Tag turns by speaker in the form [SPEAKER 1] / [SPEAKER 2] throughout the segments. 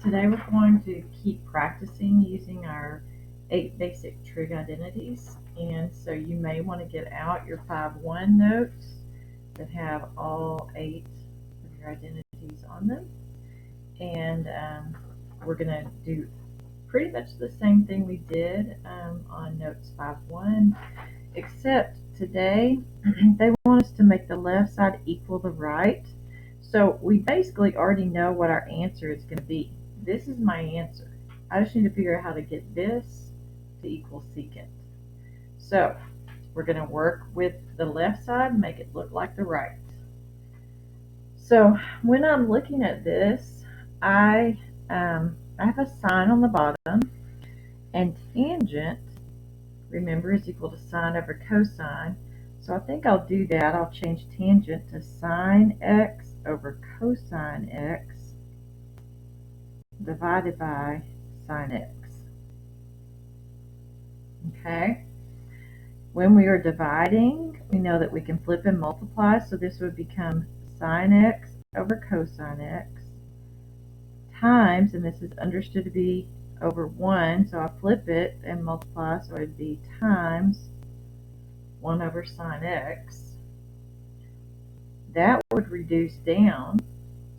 [SPEAKER 1] Today we're going to keep practicing using our 8 basic trig identities, and so you may want to get out your 5-1 notes that have all 8 of your identities on them, and we're going to do pretty much the same thing we did on notes 5-1, except today they want us to make the left side equal the right. So we basically already know what our answer is going to be. This is my answer. I just need to figure out how to get this to equal secant. So we're going to work with the left side and make it look like the right. So when I'm looking at this, I have a sign on the bottom, and tangent, remember, is equal to sine over cosine. So I think I'll do that. I'll change tangent to sine x over cosine x divided by sine x. Okay? When we are dividing, we know that we can flip and multiply, so this would become sine x over cosine x times, and this is understood to be over 1, so I flip it and multiply, so it would be times 1 over sine x. That would reduce down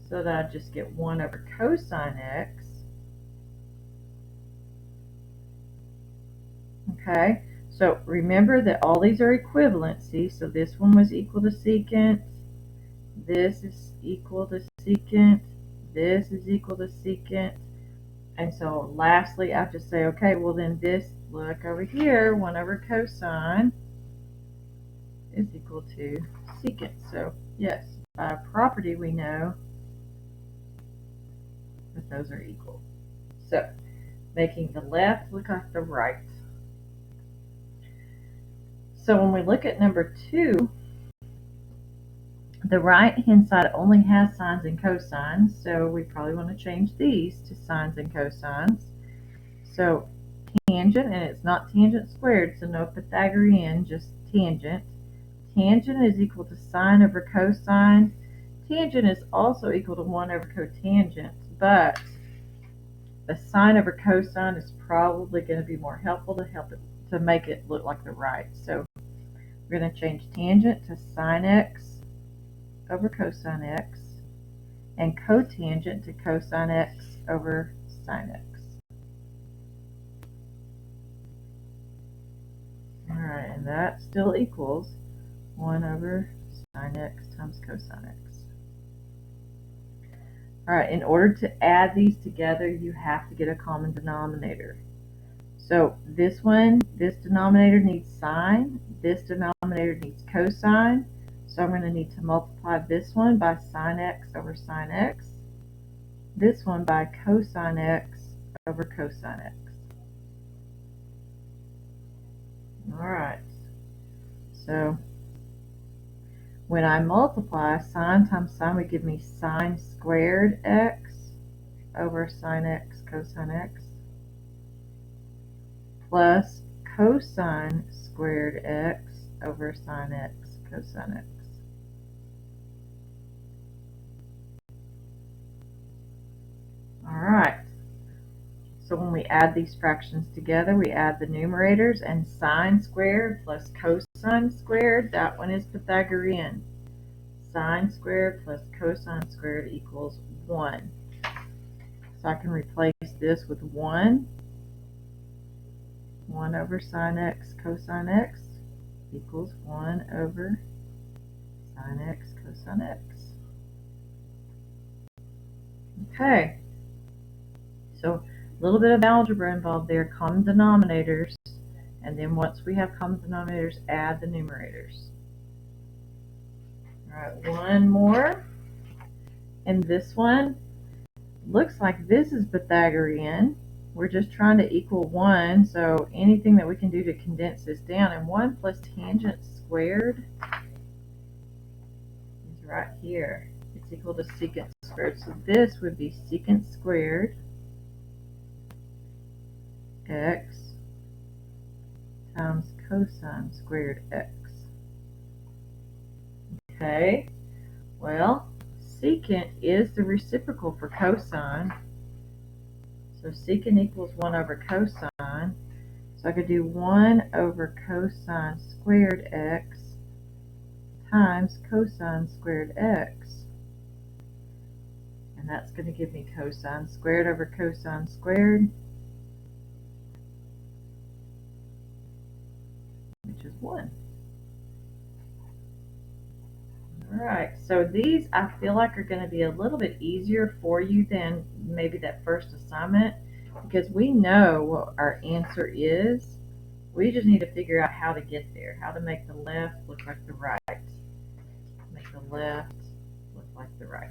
[SPEAKER 1] so that I just get 1 over cosine x. Okay, so remember that all these are equivalency, so this one was equal to secant, this is equal to secant, this is equal to secant, and so lastly I have to say, okay, well then this, look over here, 1 over cosine is equal to secant. So yes, by property we know that those are equal. So making the left look like the right. So when we look at number 2, the right hand side only has sines and cosines, so we probably want to change these to sines and cosines. So tangent, and it's not tangent squared, so no Pythagorean, just tangent. Tangent is equal to sine over cosine. Tangent is also equal to 1 over cotangent, but the sine over cosine is probably going to be more helpful to make it look like the right. So we're going to change tangent to sine x over cosine x, and cotangent to cosine x over sine x. Alright, and that still equals 1 over sine x times cosine x. Alright, in order to add these together, you have to get a common denominator. So this one, this denominator needs sine, this denominator needs cosine, so I'm going to need to multiply this one by sine x over sine x, this one by cosine x over cosine x. Alright, so when I multiply, sine times sine would give me sine squared x over sine x cosine x plus cosine squared x over sine x cosine x. Alright, so when we add these fractions together, we add the numerators, and sine squared plus cosine squared, that one is Pythagorean. Sine squared plus cosine squared equals 1. So I can replace this with 1. 1 over sine x cosine x equals 1 over sine x cosine x. Okay, so a little bit of algebra involved there, common denominators, and then once we have common denominators, add the numerators. Alright, one more, and this one looks like this is Pythagorean. We're just trying to equal 1, so anything that we can do to condense this down, and 1 plus tangent squared is right here. It's equal to secant squared, so this would be secant squared x times cosine squared x. Okay, well, secant is the reciprocal for cosine, So secant equals 1 over cosine. So I could do 1 over cosine squared x times cosine squared x. And that's going to give me cosine squared over cosine squared, which is 1. Alright, so these I feel like are going to be a little bit easier for you than maybe that first assignment, because we know what our answer is. We just need to figure out how to get there, how to make the left look like the right. Make the left look like the right.